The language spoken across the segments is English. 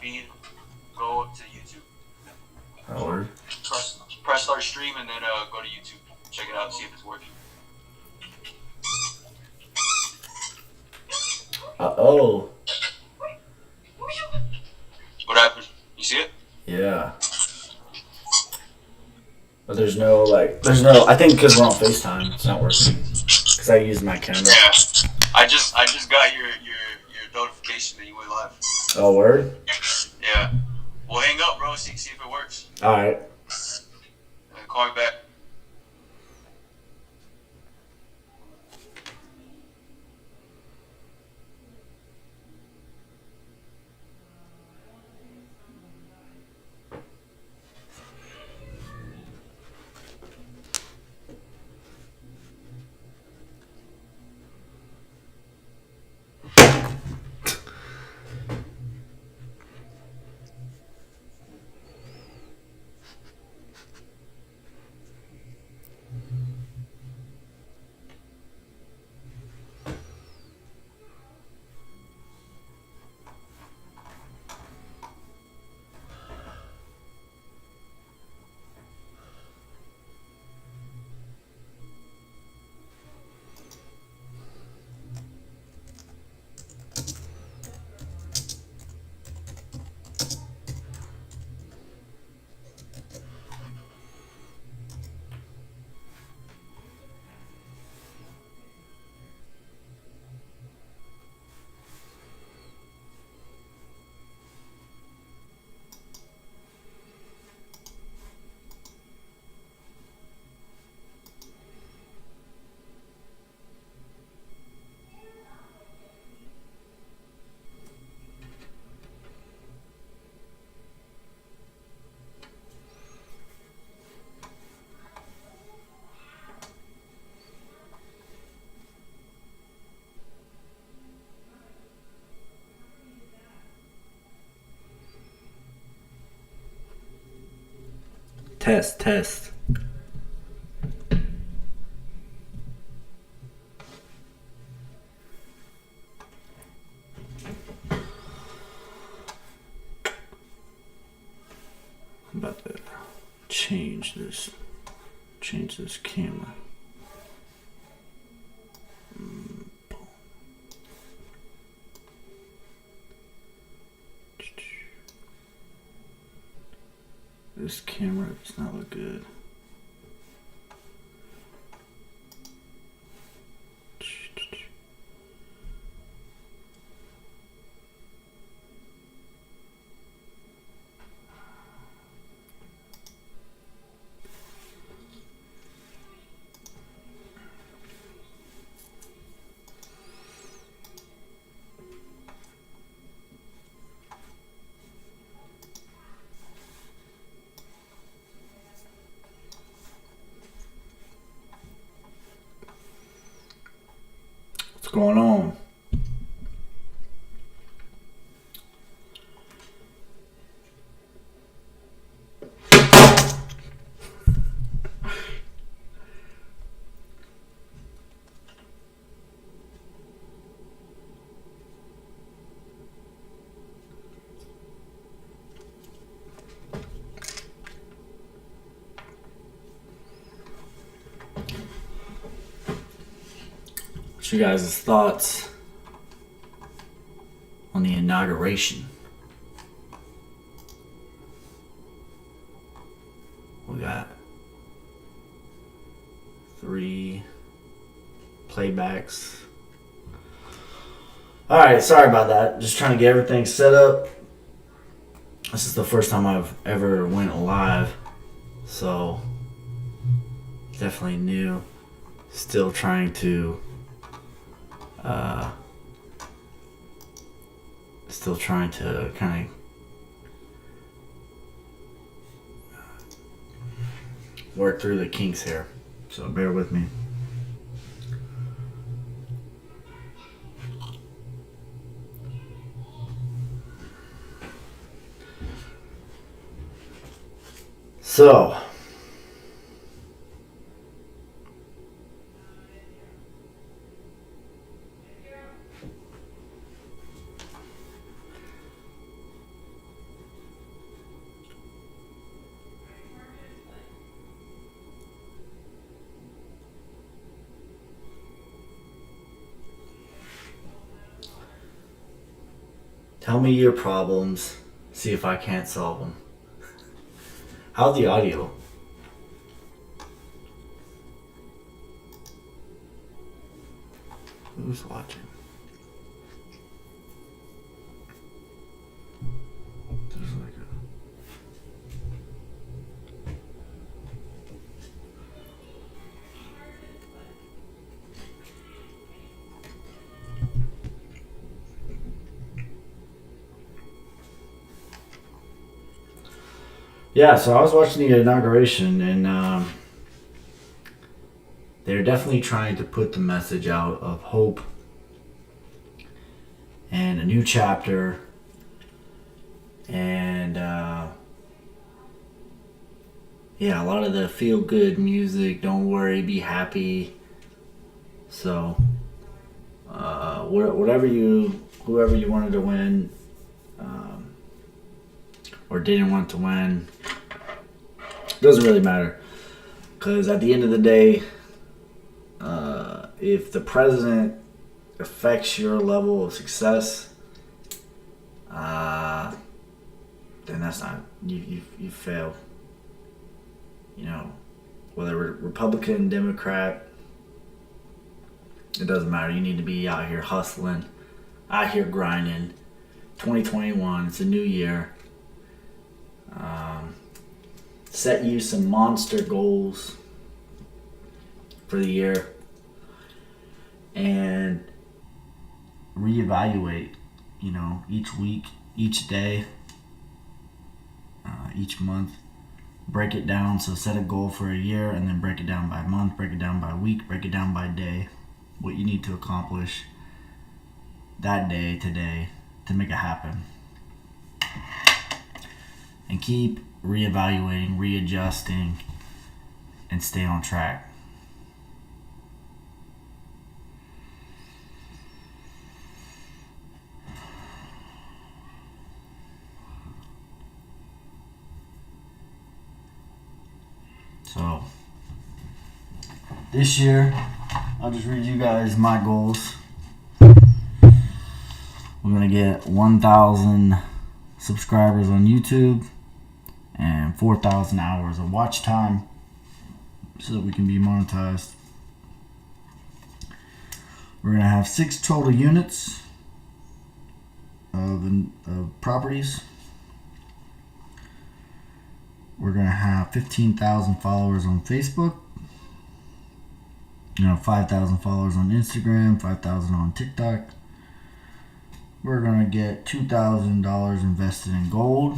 feed, go up to YouTube. Oh, word. Press start stream and then go to YouTube. Check it out, see if it's working. Uh-oh. What happened? You see it? Yeah. But there's no, I think because we're on FaceTime, it's not working. Because I used my camera. Yeah. I just got your notification that you went live. Oh, word? Yeah. Well, hang up, bro. See if it works. Alright. Call me back. Test. I'm about to change this camera. This camera does not look good. What's going on? What's your guys' thoughts on the inauguration? We got 3 playbacks. Alright, sorry about that. Just trying to get everything set up. This is the first time I've ever went live, so definitely new. Still trying to kind of work through the kinks here, so bear with me. So Tell me your problems. See if I can't solve them. How's the audio? Who's watching? There's like a... Yeah, so I was watching the inauguration, and they're definitely trying to put the message out of hope and a new chapter, and yeah, a lot of the feel good music. Don't worry, be happy. So whoever you wanted to win, or didn't want to win, doesn't really matter, because at the end of the day, if the president affects your level of success, then that's not, you failed. You know, whether Republican, Democrat, it doesn't matter. You need to be out here hustling, out here grinding. 2021, it's a new year. Set you some monster goals for the year and reevaluate, each week, each day, each month. Break it down. So set a goal for a year and then break it down by month, break it down by week, break it down by day. What you need to accomplish that day, today, to make it happen. And keep reevaluating, readjusting, and stay on track. So, this year, I'll just read you guys my goals. We're going to get 1,000 subscribers on YouTube and 4,000 hours of watch time so that we can be monetized. We're going to have 6 total units of properties. We're going to have 15,000 followers on Facebook, 5,000 followers on Instagram, 5,000 on TikTok. We're going to get $2,000 invested in gold.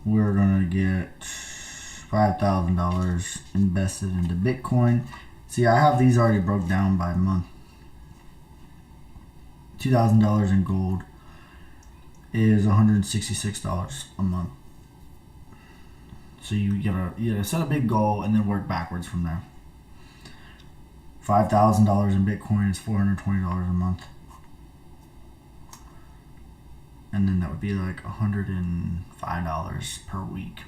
We're going to get $5,000 invested into Bitcoin. See, I have these already broke down by month. $2,000 in gold is $166 a month. So you gotta set a big goal and then work backwards from there. $5,000 in Bitcoin is $420 a month. And then that would be like $105 per week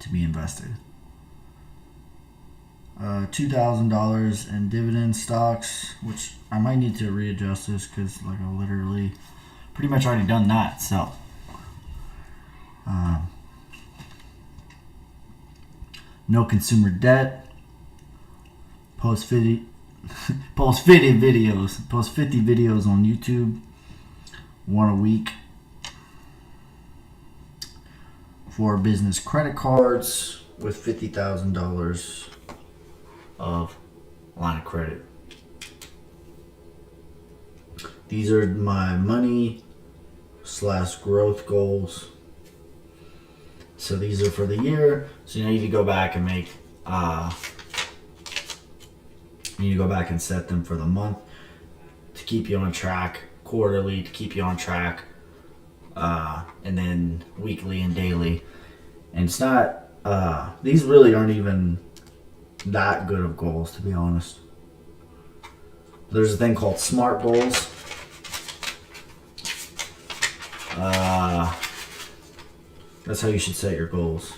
to be invested. $2,000 in dividend stocks, which I might need to readjust this because I literally pretty much already done that. So no consumer debt. Post 50 videos on YouTube. 1 a week. 4 business credit cards with $50,000 of line of credit. These are my money/growth goals. So these are for the year. So you need to go back and make. You need to go back and set them for the month to keep you on track. Quarterly to keep you on track, and then weekly and daily. And it's not. These really aren't even that good of goals, to be honest. There's a thing called SMART goals. That's how you should set your goals.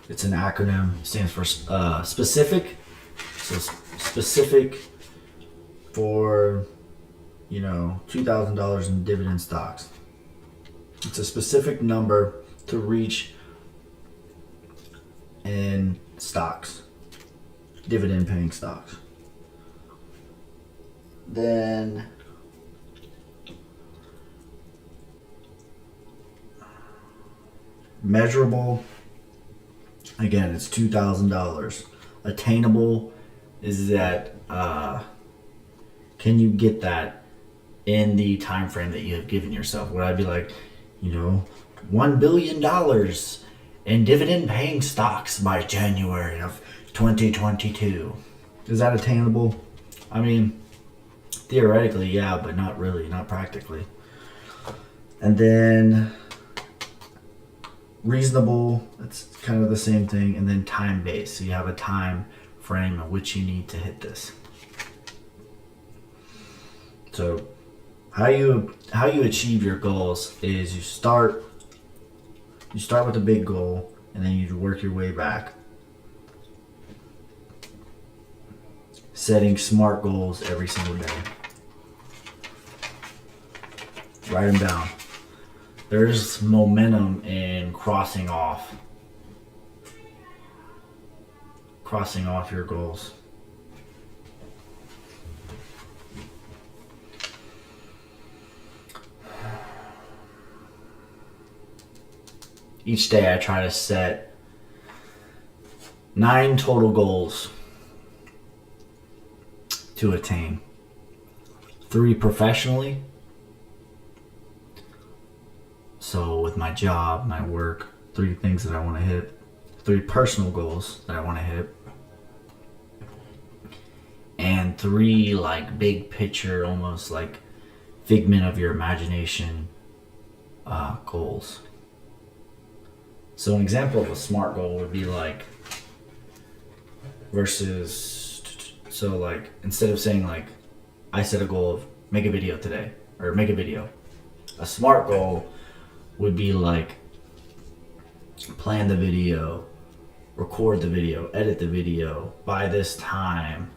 It's an acronym. It stands for specific. So specific for $2,000 in dividend stocks. It's a specific number to reach in stocks, dividend paying stocks. Then measurable, again, it's $2,000. Attainable is that can you get that in the time frame that you have given yourself? Would I be like, $1 billion in dividend paying stocks by January of 2022? Is that attainable? I mean, theoretically, yeah, but not really, not practically. And then reasonable, that's kind of the same thing. And then time based, so you have a time frame in which you need to hit this. So how you achieve your goals is you start with a big goal, and then you work your way back. Setting smart goals every single day. Write them down. There's momentum in crossing off your goals. Each day I try to set 9 total goals to attain. 3 professionally. So with my job, my work, 3 things that I want to hit. 3 personal goals that I want to hit. And 3 like big picture, almost like figment of your imagination goals. So an example of a SMART goal would be like so like instead of saying like I set a goal of make a video today or make a video, a SMART goal would be like plan the video, record the video, edit the video by this time,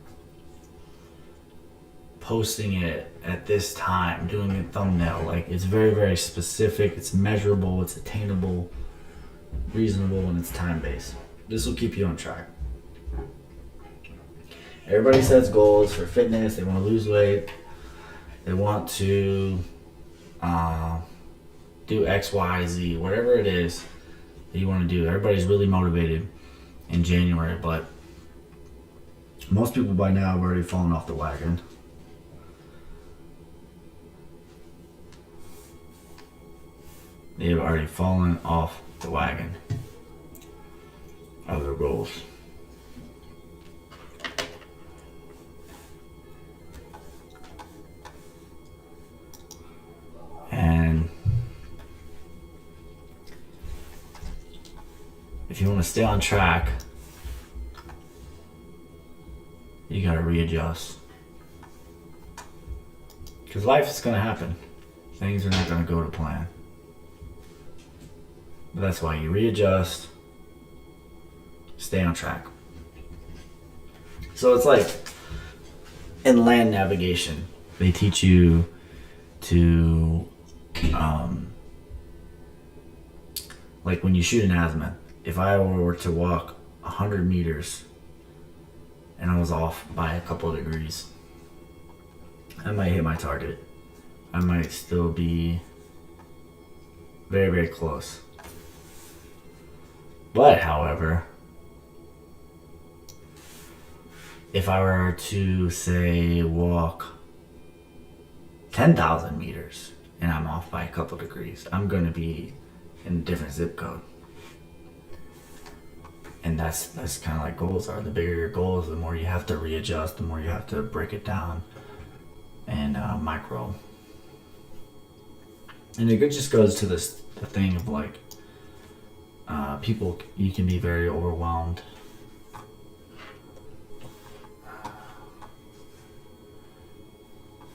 posting it at this time, doing a thumbnail. Like it's very, very specific, it's measurable, it's attainable, reasonable, and it's time-based. This will keep you on track. Everybody sets goals for fitness. They want to lose weight. They want to do X, Y, Z, whatever it is that you want to do. Everybody's really motivated in January, but most people by now have already fallen off the wagon. They have already fallen off the wagon of their goals. And if you want to stay on track, you gotta readjust. Because life is gonna happen. Things are not gonna go to plan. But that's why you readjust, stay on track. So it's like in land navigation, they teach you to, like when you shoot an azimuth, if I were to walk 100 meters and I was off by a couple of degrees, I might hit my target. I might still be very, very close. But, however, if I were to, say, walk 10,000 meters and I'm off by a couple degrees, I'm going to be in a different zip code. And that's kind of like goals are. The bigger your goals, the more you have to readjust, the more you have to break it down and micro. And it just goes to the thing of like, people, you can be very overwhelmed.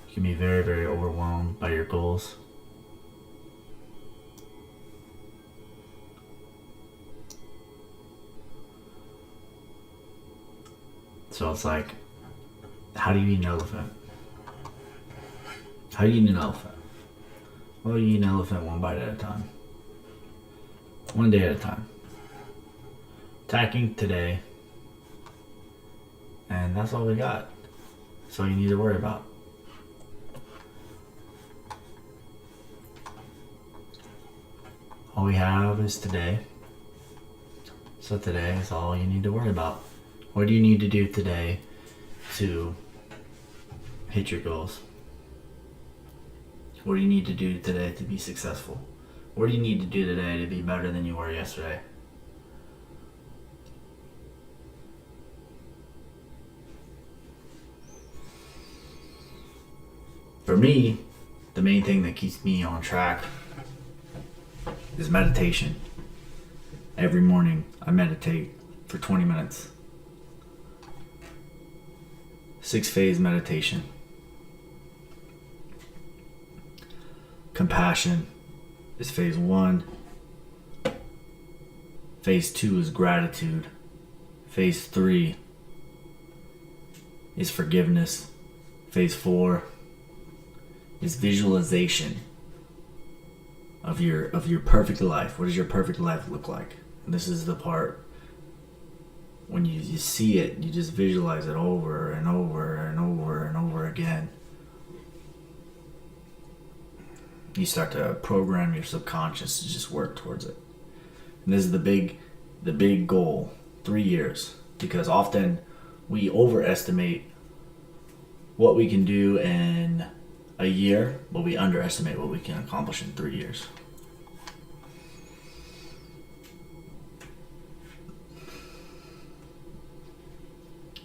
You can be very, very overwhelmed by your goals. So it's like, how do you eat an elephant? How do you eat an elephant? Well, you eat an elephant one bite at a time. One day at a time. Attacking today. And that's all we got. That's all you need to worry about. All we have is today. So today is all you need to worry about. What do you need to do today to hit your goals? What do you need to do today to be successful? What do you need to do today to be better than you were yesterday? For me, the main thing that keeps me on track is meditation. Every morning I meditate for 20 minutes. 6-phase meditation. Compassion is phase 1. Phase 2 is gratitude. Phase 3 is forgiveness. Phase 4 is visualization of your perfect life. What does your perfect life look like? And this is the part when you see it, you just visualize it over and over and over and over again. You start to program your subconscious to just work towards it. And this is the big goal, 3 years, because often we overestimate what we can do in a year, but we underestimate what we can accomplish in 3 years.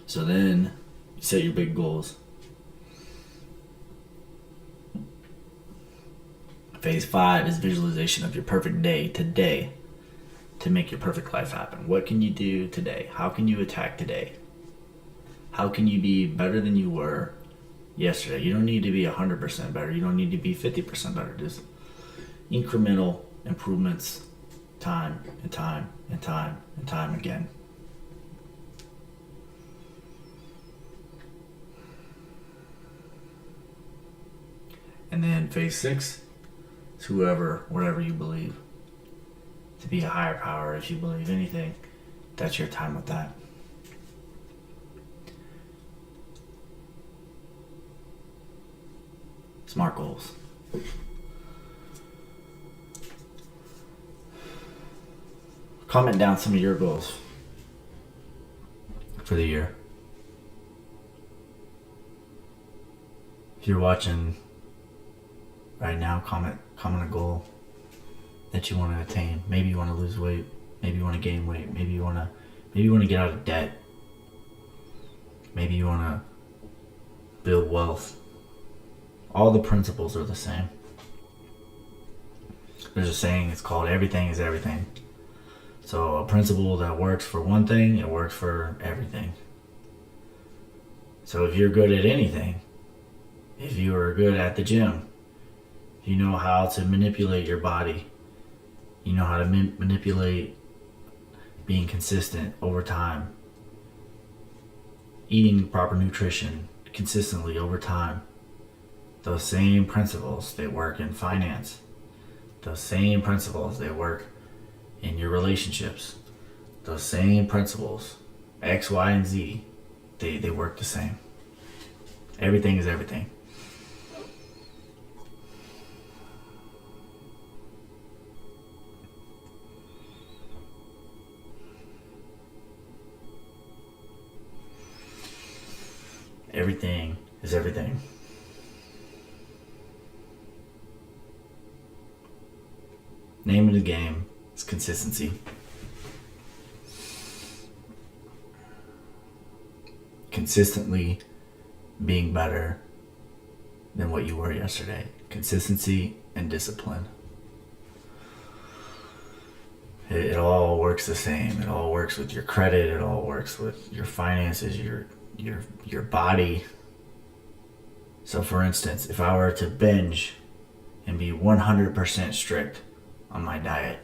So then you set your big goals. Phase 5 is visualization of your perfect day today to make your perfect life happen. What can you do today? How can you attack today? How can you be better than you were yesterday? You don't need to be 100% better. You don't need to be 50% better. Just incremental improvements, time and time and time and time again. And then phase 6 is whatever you believe to be a higher power. If you believe anything, that's your time with that. SMART goals. Comment down some of your goals for the year. If you're watching right now, comment a goal that you want to attain. Maybe you want to lose weight. Maybe you want to gain weight. Maybe you want to get out of debt. Maybe you want to build wealth. All the principles are the same. There's a saying, it's called everything is everything. So a principle that works for one thing, it works for everything. So if you're good at anything, if you are good at the gym, you know how to manipulate your body. You know how to manipulate being consistent over time. Eating proper nutrition consistently over time. Those same principles, they work in finance. Those same principles, they work in your relationships. Those same principles, X, Y, and Z, they work the same. Everything is everything. Everything is everything. Name of the game is consistency. Consistently being better than what you were yesterday. Consistency and discipline. It all works the same. It all works with your credit. It all works with your finances, your body. So for instance, if I were to binge and be 100% strict on my diet,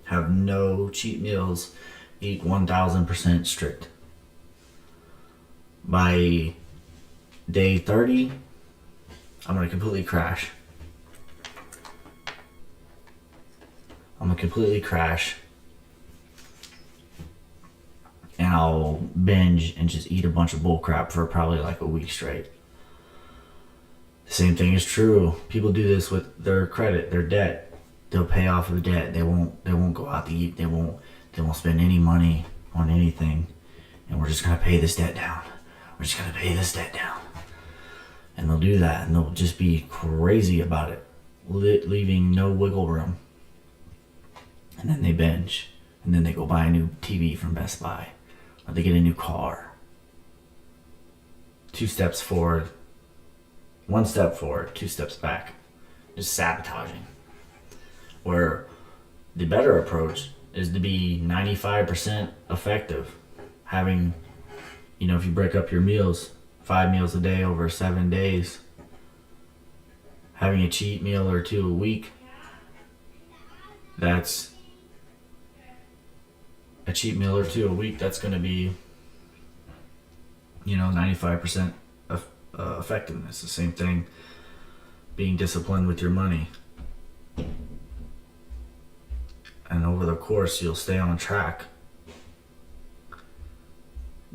have no cheat meals, eat 1000% strict, by day 30, I'm gonna completely crash. And I'll binge and just eat a bunch of bull crap for probably like a week straight. The same thing is true. People do this with their credit, their debt. They'll pay off their debt. They won't go out to eat. They won't spend any money on anything. And we're just gonna pay this debt down. And they'll do that, and they'll just be crazy about it, leaving no wiggle room. And then they binge, and then they go buy a new TV from Best Buy, or they get a new car. 2 steps forward, 1 step forward, 2 steps back, just sabotaging. Where the better approach is to be 95% effective. Having, if you break up your meals, 5 meals a day over 7 days, having a cheat meal or 2 a week, that's a cheat meal or 2 a week, that's going to be, 95% effectiveness. The same thing, being disciplined with your money. And over the course, you'll stay on track,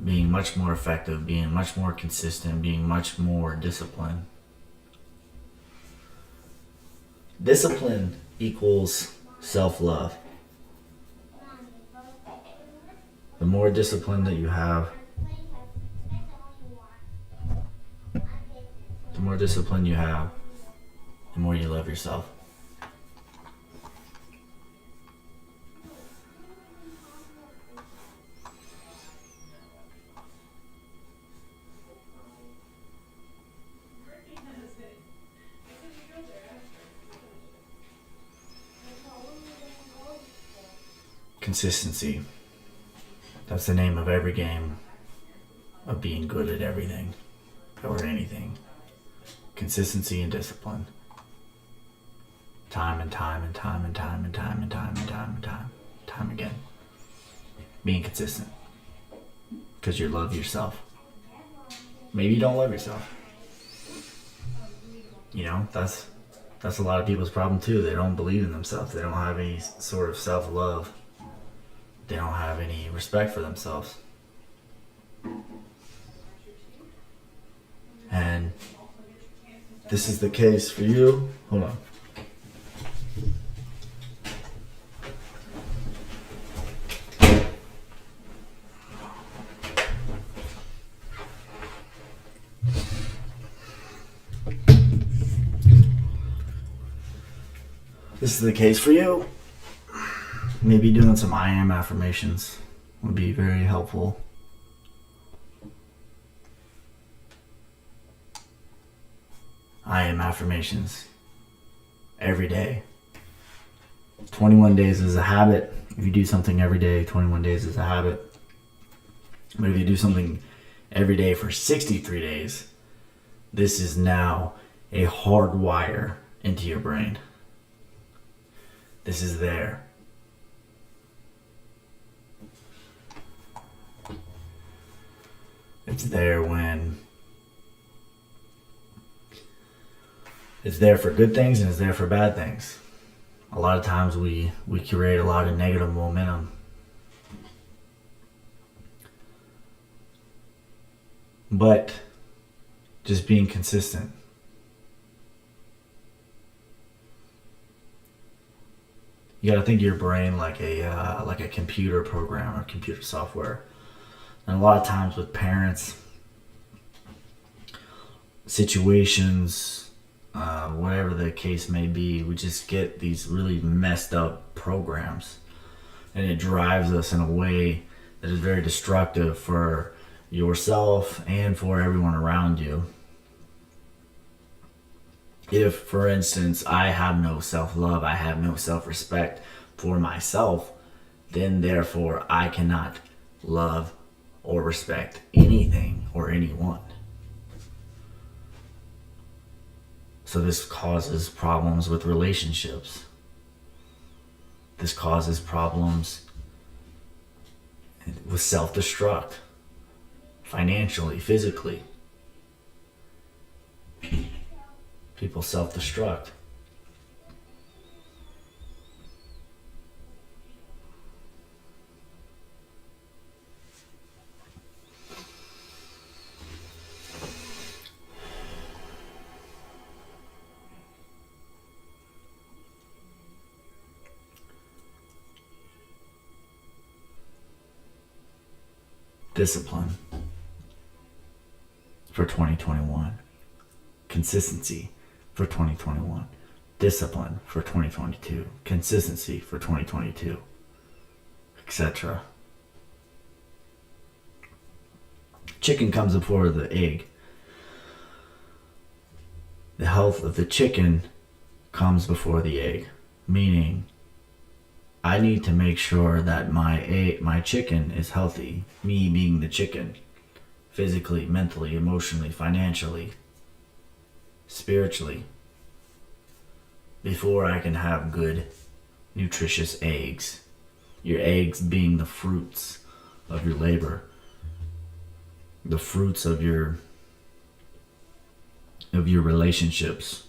being much more effective, being much more consistent, being much more disciplined. Discipline equals self-love. The more discipline that you have, the more you love yourself. Consistency. That's the name of every game of being good at everything or anything. Consistency and discipline. Time again. Being consistent. Because you love yourself. Maybe you don't love yourself. That's a lot of people's problem too. They don't believe in themselves. They don't have any sort of self-love. They don't have any respect for themselves. And this is the case for you. Hold on. This is the case for you. Maybe doing some I am affirmations would be very helpful. I am affirmations every day. 21 days is a habit. If you do something every day, 21 days is a habit. But if you do something every day for 63 days, this is now a hard wire into your brain. This is there. It's there it's there for good things and it's there for bad things. A lot of times we create a lot of negative momentum. But just being consistent. You gotta think of your brain like a computer program or computer software. And a lot of times with parents, situations, whatever the case may be, we just get these really messed up programs. And it drives us in a way that is very destructive for yourself and for everyone around you. If, for instance, I have no self-love, I have no self-respect for myself, then therefore I cannot love or respect anything or anyone. So this causes problems with relationships. This causes problems with self-destruct, financially, physically. People self-destruct. Discipline for 2021. Consistency for 2021. Discipline for 2022. Consistency for 2022. Etc. Chicken comes before the egg. The health of the chicken comes before the egg. Meaning, I need to make sure that my chicken is healthy. Me being the chicken. Physically, mentally, emotionally, financially, spiritually. Before I can have good, nutritious eggs. Your eggs being the fruits of your labor. The fruits of your relationships.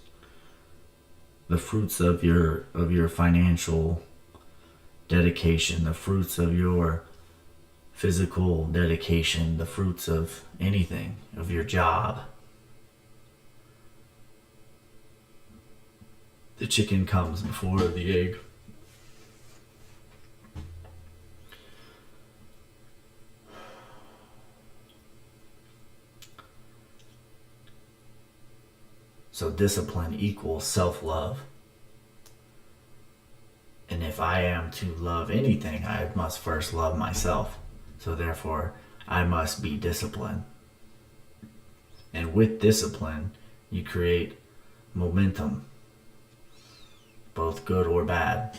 The fruits of your financial dedication, the fruits of your physical dedication, the fruits of anything, of your job. The chicken comes before the egg. So discipline equals self-love. And if I am to love anything, I must first love myself. So therefore, I must be disciplined. And with discipline, you create momentum, both good or bad.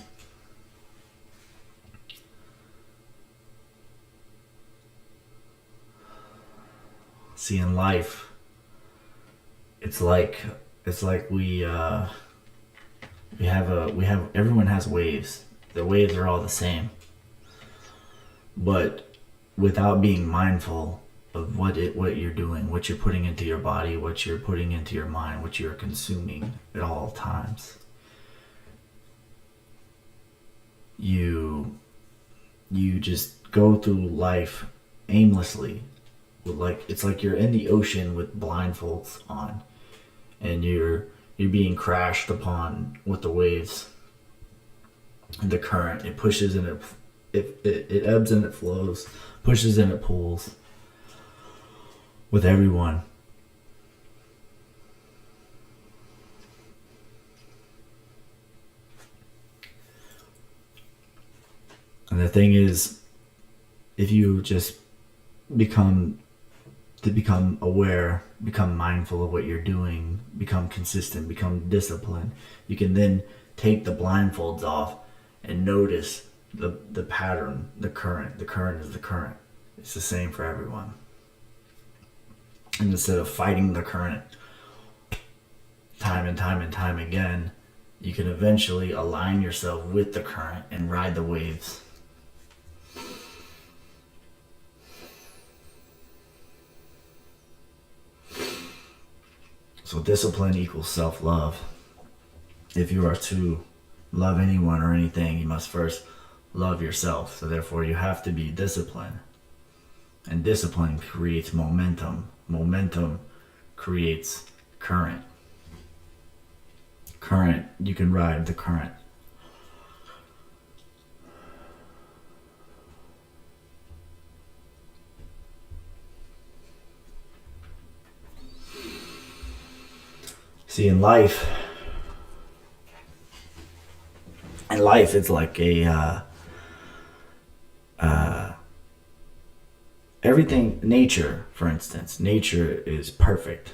See, in life, it's like everyone has waves. The waves are all the same. But without being mindful of what you're doing, what you're putting into your body, what you're putting into your mind, what you're consuming at all times, you just go through life aimlessly. It's like you're in the ocean with blindfolds on, and you're being crashed upon with the waves. And the current, it pushes and it ebbs and it flows, pushes and it pulls with everyone. And the thing is, if you just become aware, become mindful of what you're doing, become consistent, become disciplined, you can then take the blindfolds off and notice the pattern, the current. The current is the current. It's the same for everyone. And instead of fighting the current time and time and time again, you can eventually align yourself with the current and ride the waves. So discipline equals self-love. If you are to love anyone or anything, you must first love yourself. So therefore you have to be disciplined. And discipline creates momentum. Momentum creates current. Current, you can ride the current. See, in life, it's like everything. Nature, for instance, nature is perfect.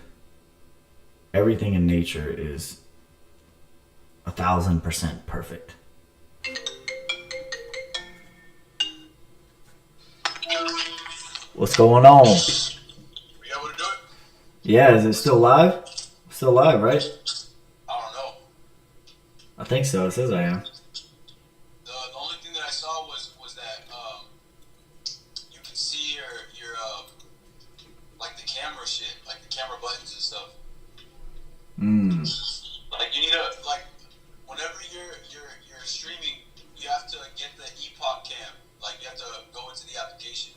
Everything in nature is 1,000% perfect. What's going on? Were you able to do it? Yeah, is it still live? Still live, right? I don't know. I think so. It says I am. The only thing that I saw was that you can see your like the camera shit, like the camera buttons and stuff. Mm. Like you need to like whenever you're streaming, you have to get the Epoch Cam. Like you have to go into the application.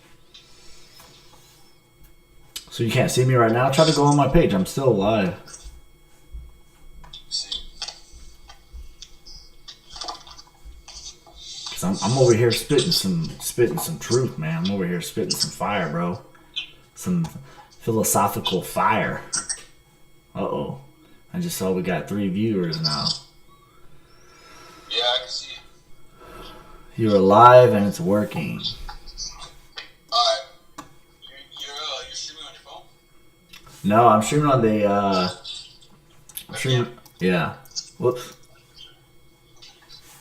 So you can't see me right now? Try to go on my page. I'm still live. See. Cause I'm over here spitting some truth, man. I'm over here spitting some fire, bro. Some philosophical fire. Uh-oh. I just saw we got 3 viewers now. Yeah, I can see it. You're live and it's working. Alright. You're streaming on your phone? No, I'm streaming on the yeah. Whoops.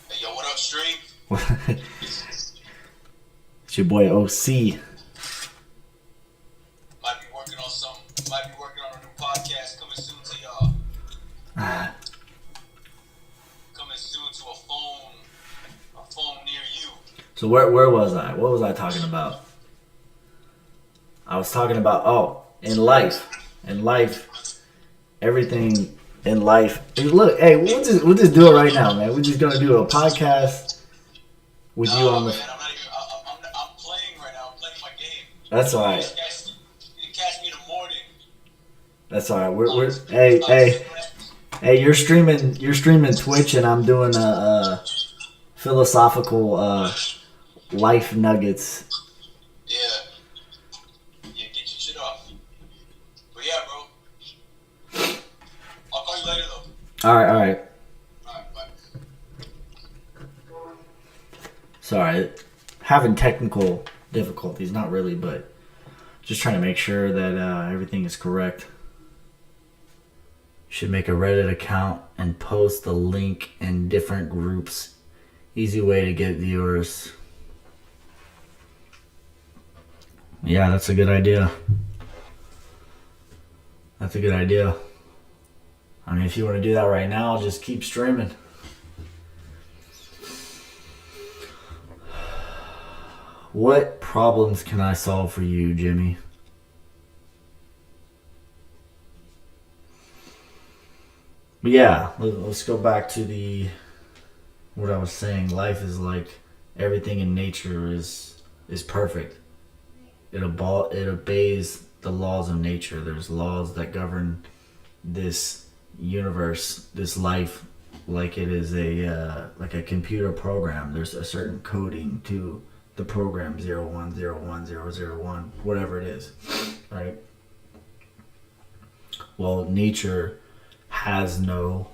Hey, yo, what up, stream? It's your boy OC. Might be working on a new podcast coming soon to y'all. Coming soon to a phone near you. So where was I? What was I talking about? I was talking about in life, everything in life. Look, hey, we'll just do it right now, man. We're just gonna do a podcast with you on the. Man, I'm playing right now. I'm playing my game. That's all right. You can catch me in the morning. That's all right. We're hey. You're streaming Twitch, and I'm doing a philosophical life nuggets. Yeah. Yeah, get your shit off. But yeah, bro. I'll call you later though. All right. Alright, bye. Sorry, having technical difficulties. Not really, but just trying to make sure that everything is correct. You should make a Reddit account and post the link in different groups. Easy way to get viewers. Yeah, that's a good idea. That's a good idea. I mean, if you want to do that right now, just keep streaming. What problems can I solve for you, Jimmy? But yeah, let's go back to what I was saying. Life is like everything in nature is perfect. It obeys the laws of nature. There's laws that govern this universe, this life, like it is like a computer program. There's a certain coding to the program 01010001, whatever it is, right? Well, nature has no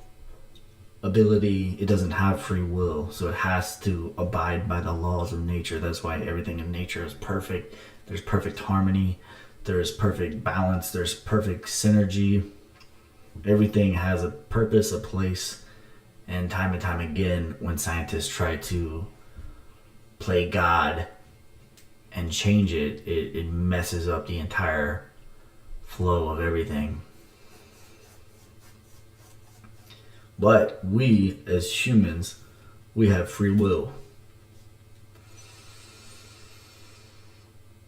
ability. It doesn't have free will, so it has to abide by the laws of nature. That's why everything in nature is perfect. There's perfect harmony, there's perfect balance, there's perfect synergy. Everything has a purpose, a place, and time again, when scientists try to play God and change it, it messes up the entire flow of everything. But we, as humans, we have free will.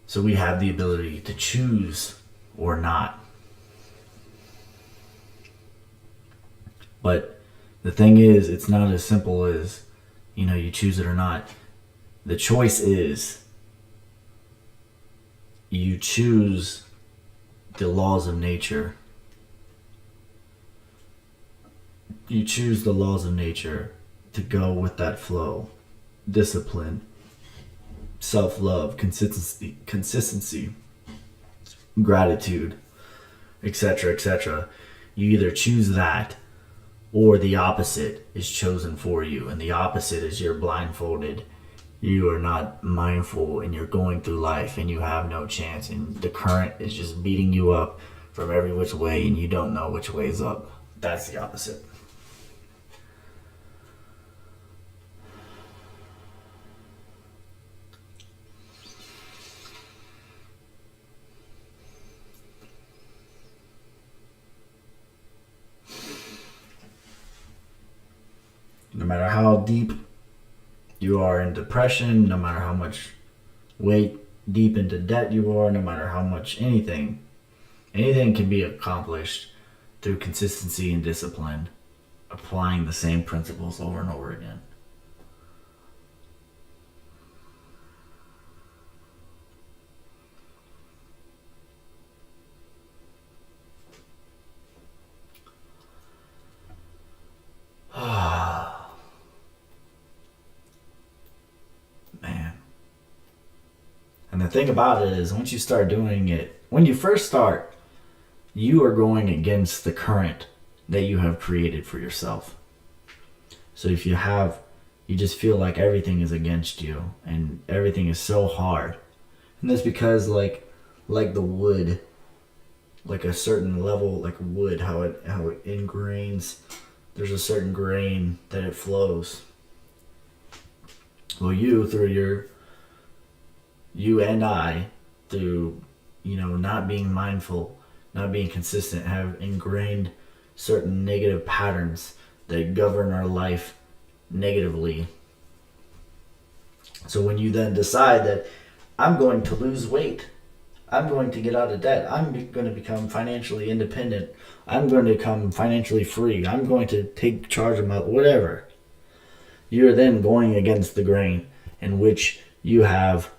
So we have the ability to choose or not. But the thing is, it's not as simple as, you choose it or not. The choice is you choose the laws of nature. You choose the laws of nature to go with that flow. Discipline, self-love, consistency, gratitude, etc., etc. You either choose that or the opposite is chosen for you. And the opposite is you're blindfolded. You are not mindful and you're going through life and you have no chance. And the current is just beating you up from every which way and you don't know which way is up. That's the opposite. No matter how deep you are in depression, no matter how much weight deep into debt you are, no matter how much anything can be accomplished through consistency and discipline, applying the same principles over and over again. Man. And the thing about it is, once you start doing it, when you first start, you are going against the current that you have created for yourself. So if you just feel like everything is against you and everything is so hard. And that's because like the wood, like a certain level, like wood, how it ingrains, there's a certain grain that it flows. Well, you and I, through, not being mindful, not being consistent, have ingrained certain negative patterns that govern our life negatively. So when you then decide that I'm going to lose weight, I'm going to get out of debt, I'm going to become financially independent, I'm going to become financially free, I'm going to take charge of my whatever, you're then going against the grain in which you have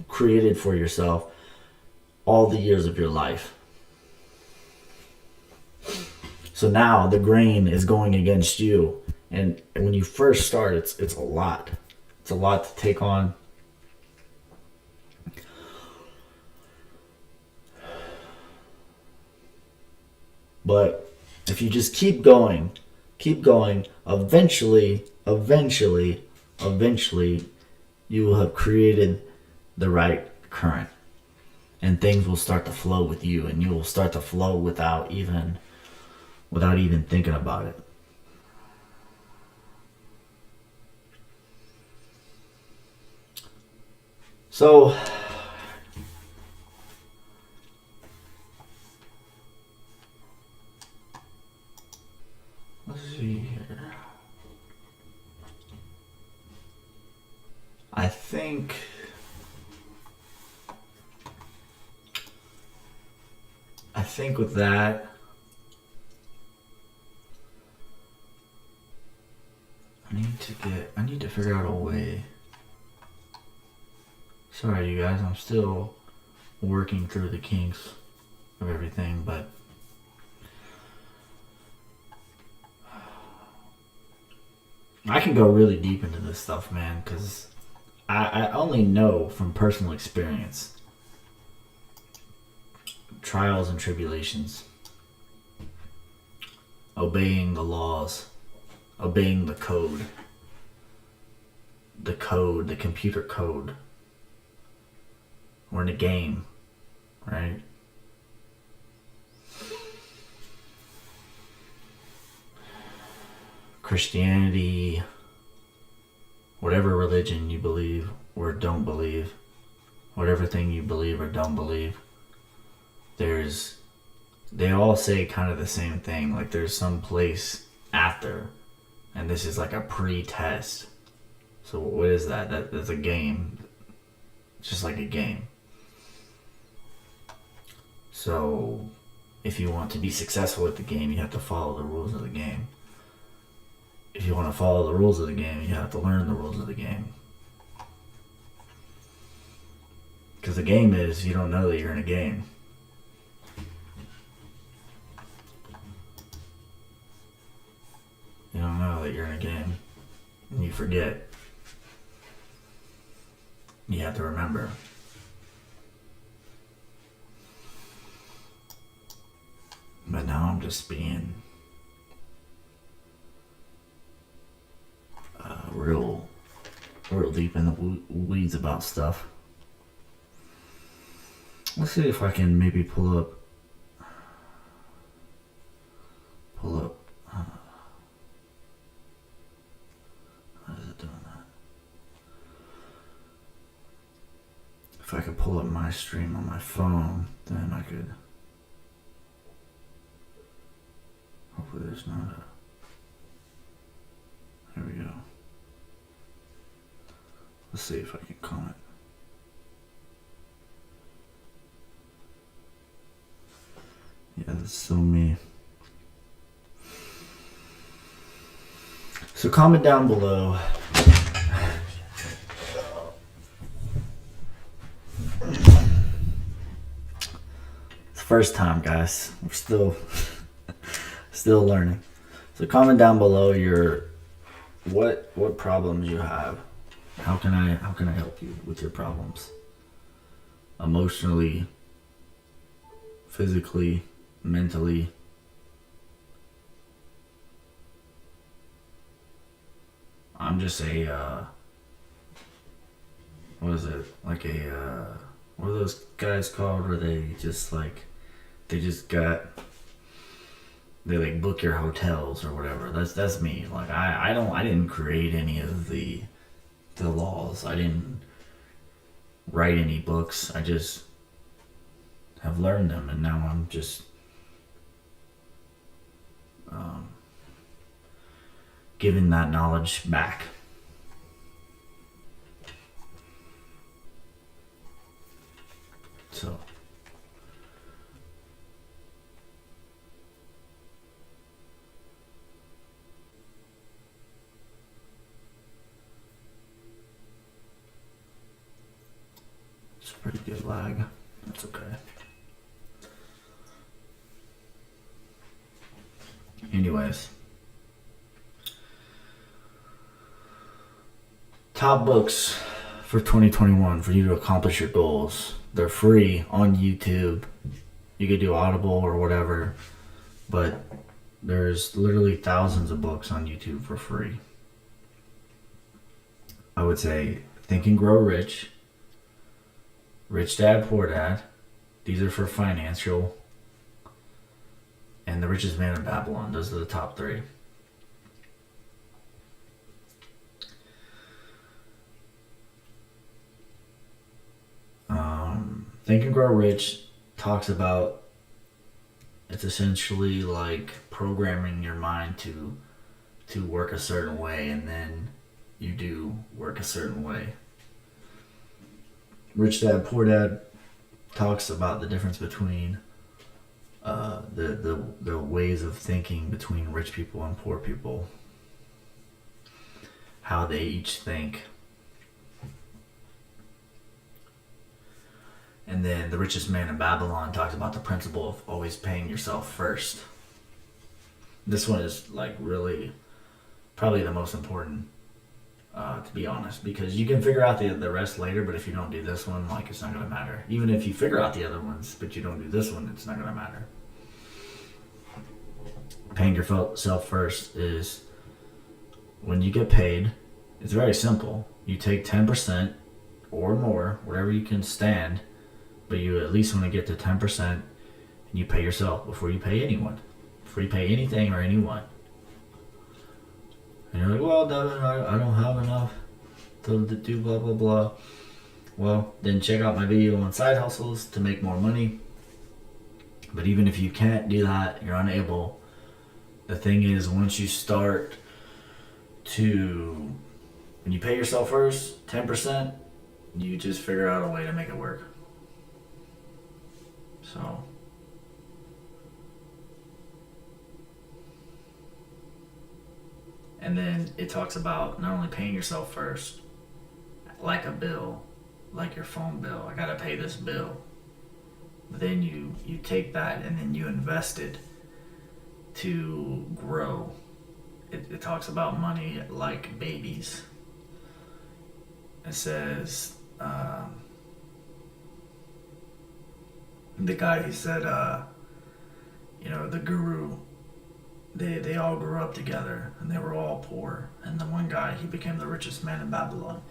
created for yourself all the years of your life. So now the grain is going against you, and when you first start, it's a lot. It's a lot to take on. But if you just keep going, eventually, you will have created the right current. And things will start to flow with you, and you will start to flow without even thinking about it. So, let's see here. I think with that, I need to figure out a way. Sorry, you guys, I'm still working through the kinks of everything, but I can go really deep into this stuff, man, because I only know from personal experience. Trials and tribulations. Obeying the laws. Obeying the code. The computer code. We're in a game, right? Christianity, whatever religion you believe or don't believe, whatever thing you believe or don't believe, they all say kind of the same thing. Like there's some place after, and this is like a pre-test. So what is that? That's a game. It's just like a game. So if you want to be successful at the game, you have to follow the rules of the game. If you want to follow the rules of the game, you have to learn the rules of the game. Because the game is, you don't know that you're in a game. You don't know that you're in a game. And you forget. You have to remember. But now I'm just being real deep in the weeds about stuff. Let's see if I can maybe pull up. How is it doing that? If I could pull up my stream on my phone, then I could. Hopefully there's not a. There we go. Let's see if I can comment. That's so me. So comment down below. It's the first time, guys. We're still learning. So comment down below your what problems you have. How can I help you with your problems? Emotionally, physically, mentally. I'm just what is it? Like what are those guys called where they like book your hotels or whatever. That's me. Like I didn't create any of the laws. I didn't write any books. I just have learned them, and now I'm just giving that knowledge back. So it's a pretty good lag. That's okay. Anyways, top books for 2021 for you to accomplish your goals. They're free on YouTube. You could do Audible or whatever, but there's literally thousands of books on YouTube for free. I would say Think and Grow Rich, Rich Dad Poor Dad. These are for financial. And The Richest Man in Babylon. Those are the top three. Think and Grow Rich talks about, it's essentially like programming your mind to work a certain way, and then you do work a certain way. Rich Dad Poor Dad talks about the difference between the ways of thinking between rich people and poor people, how they each think. And then The Richest Man in Babylon talks about the principle of always paying yourself first. This one is like really probably the most important, to be honest, because you can figure out the rest later, but if you don't do this one, like, it's not going to matter. Even if you figure out the other ones, but you don't do this one, it's not going to matter. Paying yourself first is when you get paid, it's very simple. You take 10% or more, whatever you can stand, but you at least want to get to 10%, and you pay yourself before you pay anyone, before you pay anything or anyone. And you're like, well, Devin, I don't have enough to do blah, blah, blah. Well, then check out my video on side hustles to make more money. But even if you can't do that, you're unable. The thing is, once you start to, when you pay yourself first, 10%, you just figure out a way to make it work. So, and then it talks about not only paying yourself first, like a bill, like your phone bill. I gotta pay this bill. But then you take that and then you invest it to grow. It talks about money like babies. It says, the guy who said, the guru, they all grew up together and they were all poor. And the one guy, he became the richest man in Babylon.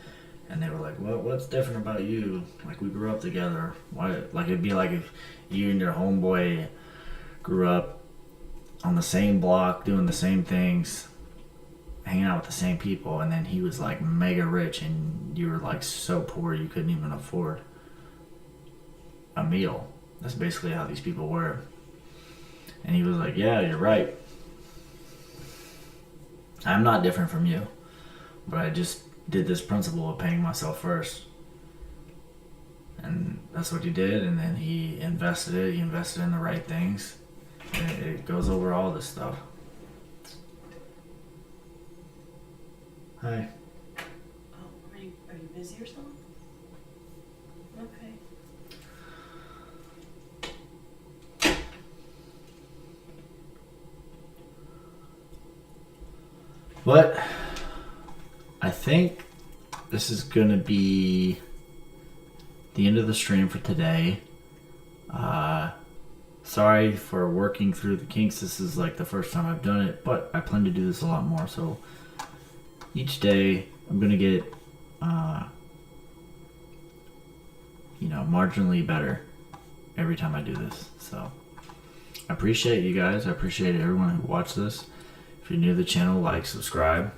And they were like, what's different about you? Like, we grew up together. Why? Like, it'd be like if you and your homeboy grew up on the same block, doing the same things, hanging out with the same people, and then he was like mega rich and you were like so poor you couldn't even afford a meal. That's basically how these people were. And he was like, yeah, you're right. I'm not different from you, but I just did this principle of paying myself first. And that's what he did. And then he invested it. He invested in the right things. It goes over all this stuff. Hi. Oh, are you busy or something? Okay. But I think this is gonna be the end of the stream for today. Sorry for working through the kinks. This is like the first time I've done it, but I plan to do this a lot more. So each day I'm gonna get, marginally better every time I do this. So I appreciate you guys. I appreciate everyone who watched this. If you're new to the channel, like, subscribe.